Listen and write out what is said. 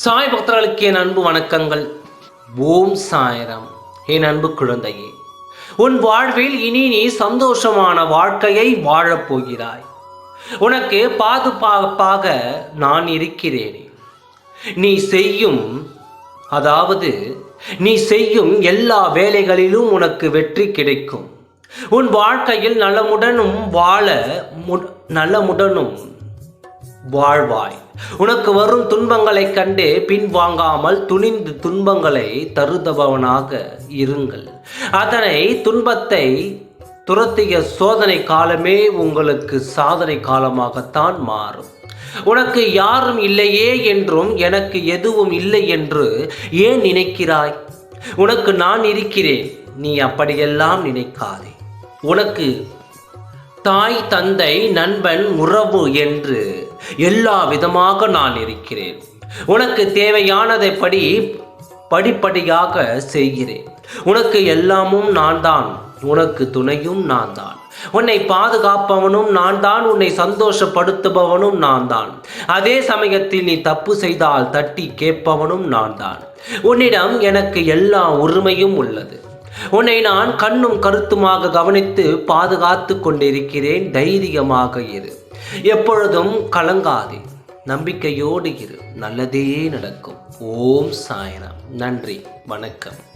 சாய் பக்தர்களுக்கு என் அன்பு வணக்கங்கள். ஓம் சாய்ராம். என் அன்பு குழந்தையே, உன் வாழ்வில் இனி நீ சந்தோஷமான வாழ்க்கையை வாழப்போகிறாய். உனக்கு பாதுகாப்பாக நான் இருக்கிறேன். நீ செய்யும் எல்லா வேலைகளிலும் உனக்கு வெற்றி கிடைக்கும். உன் வாழ்க்கையில் நலமுடனும் வாழ்வாய். உனக்கு வரும் துன்பங்களைக் கண்டே பின்வாங்காமல் துணிந்து துன்பங்களை தருதபவனாக இருங்கள். துன்பத்தை துரத்திய சோதனை காலமே உங்களுக்கு சாதனை காலமாகத்தான் மாறும். உனக்கு யாரும் இல்லையே என்றும் எனக்கு எதுவும் இல்லை என்று ஏன் நினைக்கிறாய்? உனக்கு நான் இருக்கிறேன். நீ அப்படியெல்லாம் நினைக்காதே. உனக்கு தாய், தந்தை, நண்பன், உறவு என்று எல்லா விதமாக நான் இருக்கிறேன். உனக்கு தேவையானதை படிப்படியாக செய்கிறேன். உனக்கு எல்லாமும் நான் தான். உனக்கு துணையும் நான் தான். உன்னை பாதுகாப்பவனும் நான் தான். உன்னை சந்தோஷப்படுத்துபவனும் நான் தான். அதே சமயத்தில் நீ தப்பு செய்தால் தட்டி கேட்பவனும் நான் தான். உன்னிடம் எனக்கு எல்லா உரிமையும் உள்ளது. உன்னை நான் கண்ணும் கருத்துமாக கவனித்து பாதுகாத்து கொண்டிருக்கிறேன். தைரியமாக இரு. எப்பொழுதும் கலங்காதே. நம்பிக்கையோடு இரு. நல்லதே நடக்கும். ஓம் சாய்ராம். நன்றி. வணக்கம்.